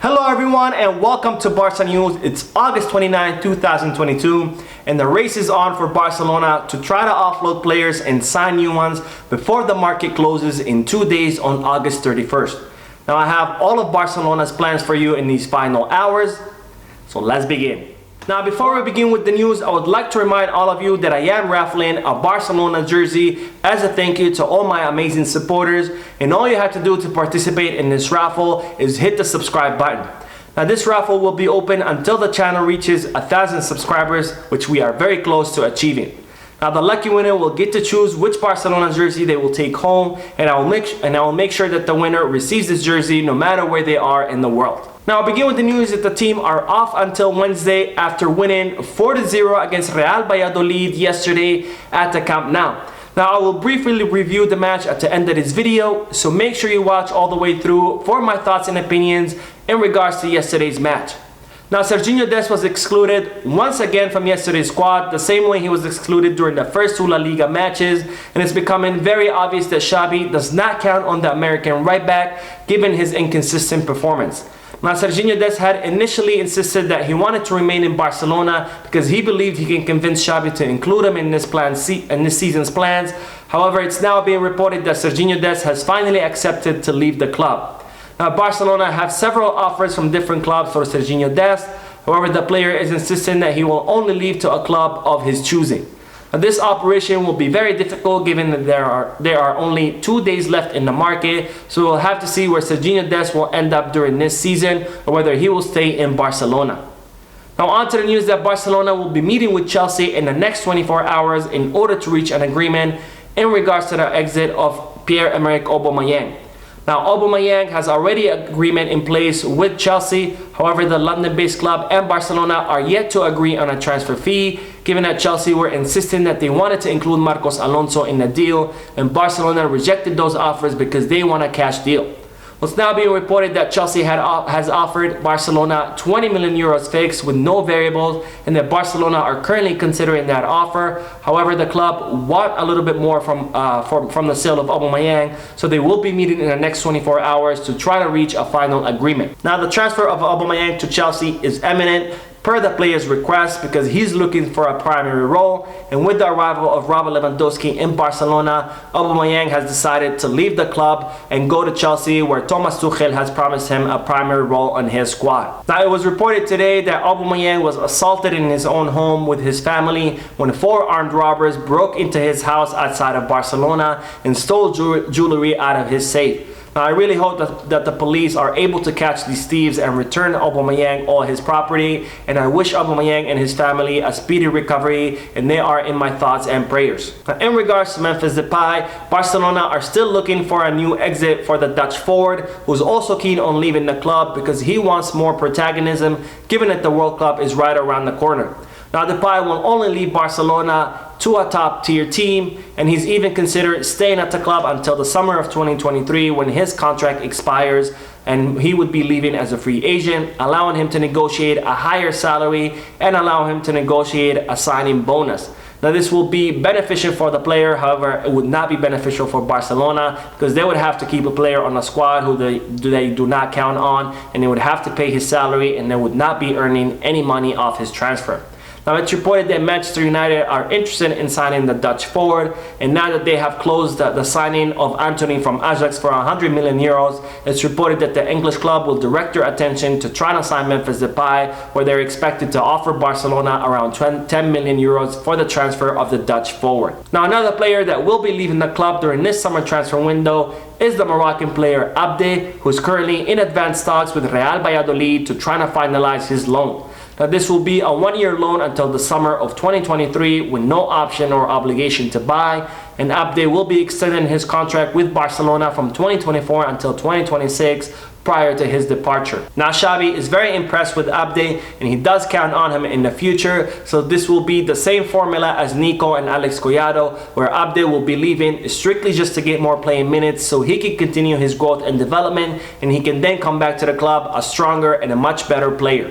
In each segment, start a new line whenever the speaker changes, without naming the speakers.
Hello everyone and welcome to Barca News. It's August 29, 2022 and the race is on for Barcelona to try to offload players and sign new ones before the market closes in 2 days on August 31st. Now I have all of Barcelona's plans for you in these final hours, so let's begin. Now before we begin with the news, I would like to remind all of you that I am raffling a Barcelona jersey as a thank you to all my amazing supporters, and all you have to do to participate in this raffle is hit the subscribe button. Now this raffle will be open until the channel reaches 1,000 subscribers, which we are very close to achieving. Now the lucky winner will get to choose which Barcelona jersey they will take home, and I will make sure that the winner receives this jersey no matter where they are in the world. Now I'll begin with the news that the team are off until Wednesday after winning 4-0 against Real Valladolid yesterday at the Camp Nou. Now I will briefly review the match at the end of this video, so make sure you watch all the way through for my thoughts and opinions in regards to yesterday's match. Now Serginho Dest was excluded once again from yesterday's squad, the same way he was excluded during the first two La Liga matches, and it's becoming very obvious that Xavi does not count on the American right back given his inconsistent performance. Now Serginho Dest had initially insisted that he wanted to remain in Barcelona because he believed he can convince Xavi to include him in this season's plans. However, it's now being reported that Serginho Dest has finally accepted to leave the club. Now Barcelona have several offers from different clubs for Serginho Dest. However, the player is insisting that he will only leave to a club of his choosing. Now, this operation will be very difficult given that there are only 2 days left in the market, so we'll have to see where Serginho Dest will end up during this season or whether he will stay in Barcelona. Now on to the news that Barcelona will be meeting with Chelsea in the next 24 hours in order to reach an agreement in regards to the exit of Pierre-Emerick Aubameyang. Now Aubameyang has already an agreement in place with Chelsea. However, the London-based club and Barcelona are yet to agree on a transfer fee, given that Chelsea were insisting that they wanted to include Marcos Alonso in the deal, and Barcelona rejected those offers because they want a cash deal. It's now being reported that Chelsea has offered Barcelona 20 million euros fixed with no variables, and that Barcelona are currently considering that offer. However, the club want a little bit more from the sale of Aubameyang, so they will be meeting in the next 24 hours to try to reach a final agreement. Now the transfer of Aubameyang to Chelsea is imminent per the player's request because he's looking for a primary role, and with the arrival of Robert Lewandowski in Barcelona, Aubameyang has decided to leave the club and go to Chelsea, where Thomas Tuchel has promised him a primary role on his squad. Now it was reported today that Aubameyang was assaulted in his own home with his family when 4 armed robbers broke into his house outside of Barcelona and stole jewelry out of his safe. Now, I really hope that the police are able to catch these thieves and return Aubameyang all his property, and I wish Aubameyang and his family a speedy recovery, and they are in my thoughts and prayers. Now, in regards to Memphis Depay, Barcelona are still looking for a new exit for the Dutch forward, who's also keen on leaving the club because he wants more protagonism given that the World Cup is right around the corner. Now Depay will only leave Barcelona to a top tier team, and he's even considered staying at the club until the summer of 2023 when his contract expires, and he would be leaving as a free agent, allowing him to negotiate a higher salary and allow him to negotiate a signing bonus. Now this will be beneficial for the player, however it would not be beneficial for Barcelona because they would have to keep a player on the squad who they do not count on, and they would have to pay his salary, and they would not be earning any money off his transfer. Now it's reported that Manchester United are interested in signing the Dutch forward, and now that they have closed the signing of Anthony from Ajax for 100 million euros, it's reported that the English club will direct their attention to trying to sign Memphis Depay, where they're expected to offer Barcelona around 10 million euros for the transfer of the Dutch forward. Now another player that will be leaving the club during this summer transfer window is the Moroccan player Abde, who is currently in advanced talks with Real Valladolid to try to finalize his loan. Now this will be a 1-year loan until the summer of 2023 with no option or obligation to buy, and Abde will be extending his contract with Barcelona from 2024 until 2026 prior to his departure. Now Xavi is very impressed with Abde, and he does count on him in the future, so this will be the same formula as Nico and Alex Collado, where Abde will be leaving strictly just to get more playing minutes so he can continue his growth and development, and he can then come back to the club a stronger and a much better player.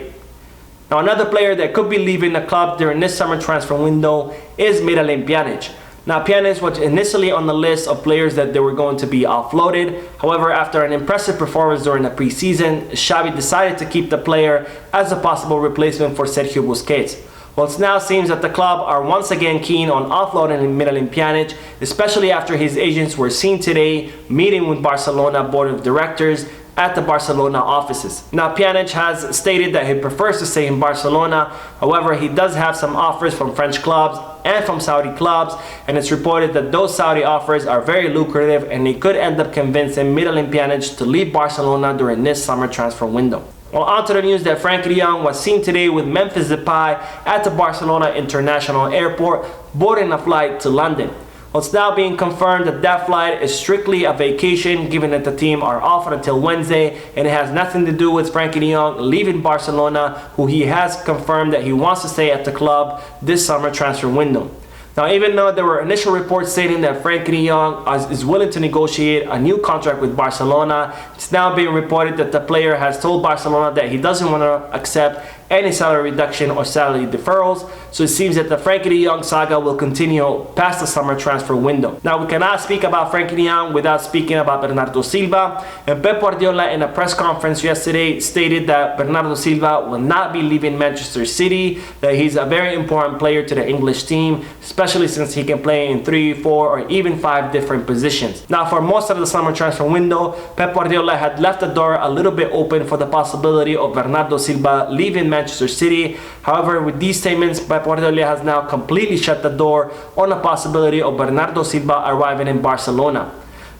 Now another player that could be leaving the club during this summer transfer window is Pjanic. Now, Pjanic was initially on the list of players that they were going to be offloaded. However, after an impressive performance during the preseason, Xavi decided to keep the player as a possible replacement for Sergio Busquets. Well, it now seems that the club are once again keen on offloading Miralem Pjanic, especially after his agents were seen today meeting with Barcelona board of directors at the Barcelona offices. Now, Pjanic has stated that he prefers to stay in Barcelona. However, he does have some offers from French clubs and from Saudi clubs, and it's reported that those Saudi offers are very lucrative and he could end up convincing Miralem Pjanic to leave Barcelona during this summer transfer window. Well, on to the news that Frenkie de Jong was seen today with Memphis Depay at the Barcelona International Airport, boarding a flight to London. Well, it's now being confirmed that that flight is strictly a vacation, given that the team are off until Wednesday, and it has nothing to do with Frenkie de Jong leaving Barcelona, who he has confirmed that he wants to stay at the club this summer transfer window. Now, even though there were initial reports stating that Frenkie de Jong is willing to negotiate a new contract with Barcelona, it's now being reported that the player has told Barcelona that he doesn't want to accept any salary reduction or salary deferrals. So it seems that the Frenkie de Jong saga will continue past the summer transfer window. Now, we cannot speak about Frenkie de Jong without speaking about Bernardo Silva. And Pep Guardiola in a press conference yesterday stated that Bernardo Silva will not be leaving Manchester City, that he's a very important player to the English team, especially since he can play in 3, 4, or even 5 different positions. Now, for most of the summer transfer window, Pep Guardiola had left the door a little bit open for the possibility of Bernardo Silva leaving Manchester City. However, with these statements, Pep Guardiola has now completely shut the door on the possibility of Bernardo Silva arriving in Barcelona.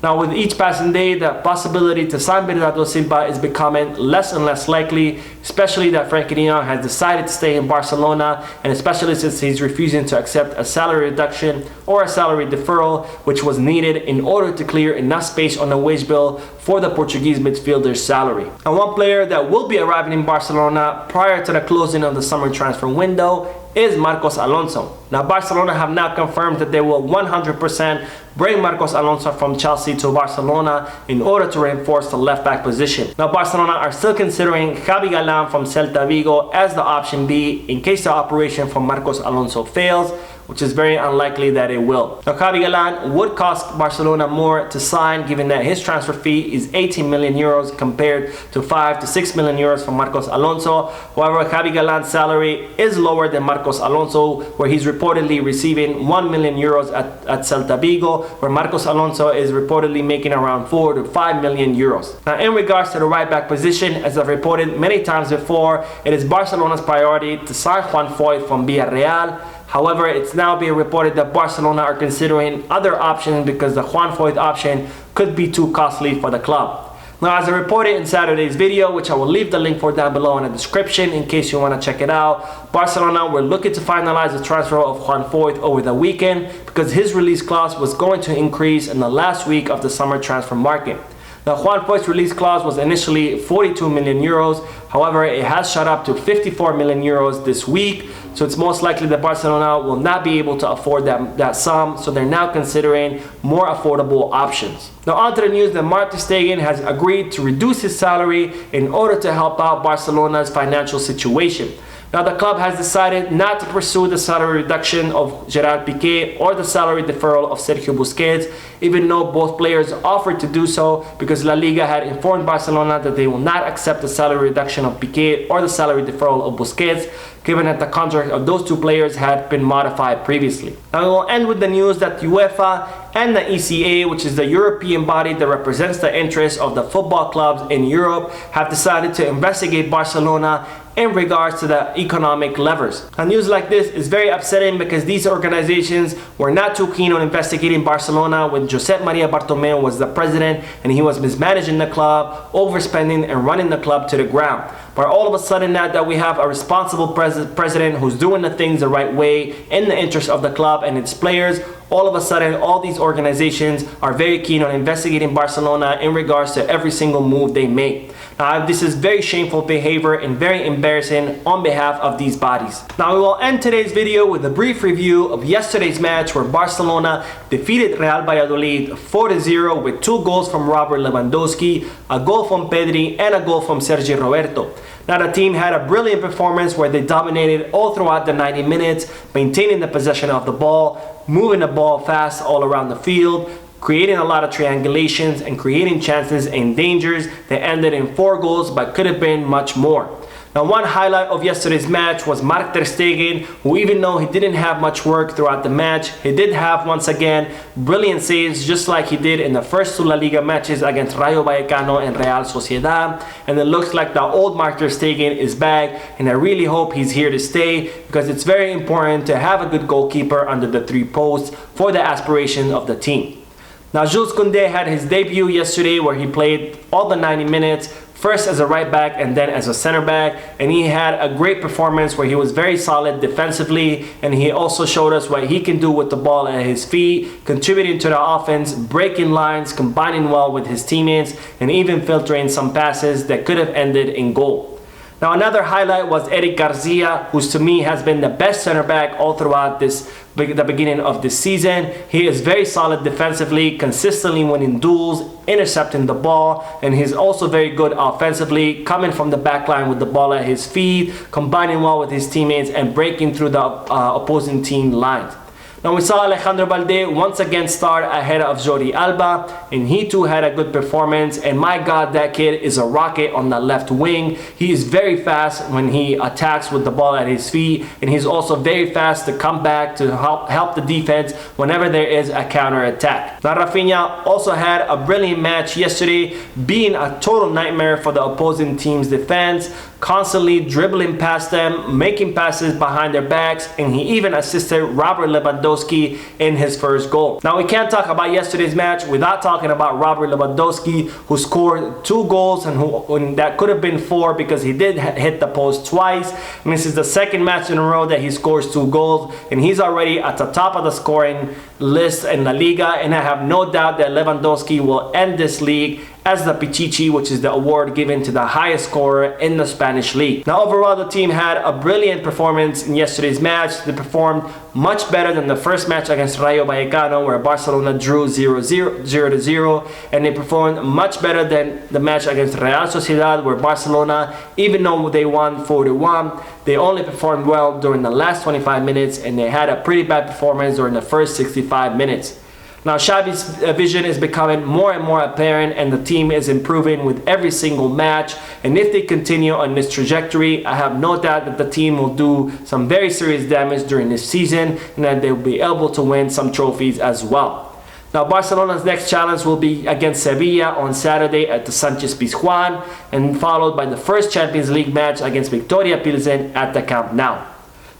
Now, with each passing day, the possibility to sign Bernardo Silva is becoming less and less likely, especially that Frenkie de Jong has decided to stay in Barcelona, and especially since he's refusing to accept a salary reduction or a salary deferral, which was needed in order to clear enough space on the wage bill for the Portuguese midfielder's salary. And one player that will be arriving in Barcelona prior to the closing of the summer transfer window is Marcos Alonso. Now, Barcelona have now confirmed that they will 100% bring Marcos Alonso from Chelsea to Barcelona in order to reinforce the left back position. Now, Barcelona are still considering Javi Galán from Celta Vigo as the option B in case the operation from Marcos Alonso fails, which is very unlikely that it will. Now, Javi Galán would cost Barcelona more to sign, given that his transfer fee is 18 million euros compared to 5 to 6 million euros from Marcos Alonso. However, Javi Galán's salary is lower than Marcos Alonso, where he's reportedly receiving 1 million euros at Celta Vigo, where Marcos Alonso is reportedly making around 4 to 5 million euros. Now, in regards to the right back position, as I've reported many times before, it is Barcelona's priority to sign Juan Foyth from Villarreal. However, it's now being reported that Barcelona are considering other options because the Juan Foyth option could be too costly for the club. Now, as I reported in Saturday's video, which I will leave the link for down below in the description in case you want to check it out, Barcelona were looking to finalize the transfer of Juan Foyth over the weekend because his release clause was going to increase in the last week of the summer transfer market. Now, Juan Foyth's release clause was initially 42 million euros. However, it has shot up to 54 million euros this week. So it's most likely that Barcelona will not be able to afford that sum. So they're now considering more affordable options. Now, on to the news that Marty Stegen has agreed to reduce his salary in order to help out Barcelona's financial situation. Now, the club has decided not to pursue the salary reduction of Gerard Piqué or the salary deferral of Sergio Busquets, even though both players offered to do so, because La Liga had informed Barcelona that they will not accept the salary reduction of Piqué or the salary deferral of Busquets, given that the contract of those two players had been modified previously. Now, we will end with the news that UEFA and the ECA, which is the European body that represents the interests of the football clubs in Europe, have decided to investigate Barcelona in regards to the economic levers. Now, news like this is very upsetting because these organizations were not too keen on investigating Barcelona when Josep Maria Bartomeu was the president and he was mismanaging the club, overspending and running the club to the ground. But all of a sudden now that we have a responsible president who's doing the things the right way in the interest of the club and its players, all of a sudden all these organizations are very keen on investigating Barcelona in regards to every single move they make. Now, this is very shameful behavior and very embarrassing on behalf of these bodies. Now, we will end today's video with a brief review of yesterday's match where Barcelona defeated Real Valladolid 4-0 with 2 goals from Robert Lewandowski, a goal from Pedri, and a goal from Sergi Roberto. Now, the team had a brilliant performance where they dominated all throughout the 90 minutes, maintaining the possession of the ball, moving the ball fast all around the field, creating a lot of triangulations and creating chances and dangers that ended in 4 goals but could have been much more. Now, one highlight of yesterday's match was Marty Stegen, who, even though he didn't have much work throughout the match, he did have, once again, brilliant saves just like he did in the first 2 La Liga matches against Rayo Vallecano and Real Sociedad. And it looks like the old Marty Stegen is back, and I really hope he's here to stay, because it's very important to have a good goalkeeper under the 3 posts for the aspiration of the team. Now, Jules Conde had his debut yesterday where he played all the 90 minutes, first as a right back and then as a center back, and he had a great performance where he was very solid defensively, and he also showed us what he can do with the ball at his feet, contributing to the offense, breaking lines, combining well with his teammates, and even filtering some passes that could have ended in goal. Now, another highlight was Eric Garcia, who to me has been the best center back all throughout the beginning of this season. He is very solid defensively, consistently winning duels, intercepting the ball, and he's also very good offensively, coming from the back line with the ball at his feet, combining well with his teammates, and breaking through the opposing team lines. Now, we saw Alejandro Balde once again start ahead of Jordi Alba, and he too had a good performance, and my God, that kid is a rocket on the left wing. He is very fast when he attacks with the ball at his feet, and he's also very fast to come back to help the defense whenever there is a counter attack. Now, Rafinha also had a brilliant match yesterday, being a total nightmare for the opposing team's defense, constantly dribbling past them, making passes behind their backs, and he even assisted Robert Lewandowski in his first goal. Now, we can't talk about yesterday's match without talking about Robert Lewandowski, who scored 2 goals and that could have been 4 because he did hit the post twice. And this is the 2nd match in a row that he scores 2 goals, and he's already at the top of the scoring list in La Liga, and I have no doubt that Lewandowski will end this league as the Pichichi, which is the award given to the highest scorer in the Spanish league. Now, overall, the team had a brilliant performance in yesterday's match. They performed much better than the first match against Rayo Vallecano, where Barcelona drew 0-0, and they performed much better than the match against Real Sociedad, where Barcelona, even though they won 4-1, they only performed well during the last 25 minutes, and they had a pretty bad performance during the first 65 minutes. Now, Xavi's vision is becoming more and more apparent, and the team is improving with every single match. And if they continue on this trajectory, I have no doubt that the team will do some very serious damage during this season, and that they will be able to win some trophies as well. Now, Barcelona's next challenge will be against Sevilla on Saturday at the Sánchez Pizjuán, and followed by the first Champions League match against Victoria Pilsen at the Camp Nou.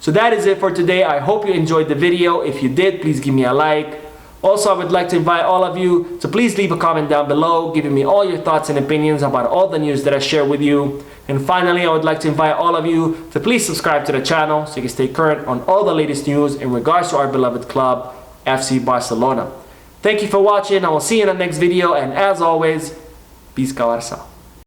So that is it for today. I hope you enjoyed the video. If you did, please give me a like. Also, I would like to invite all of you to please leave a comment down below, giving me all your thoughts and opinions about all the news that I share with you. And finally, I would like to invite all of you to please subscribe to the channel so you can stay current on all the latest news in regards to our beloved club, FC Barcelona. Thank you for watching. I will see you in the next video, and as always, peace, Barça.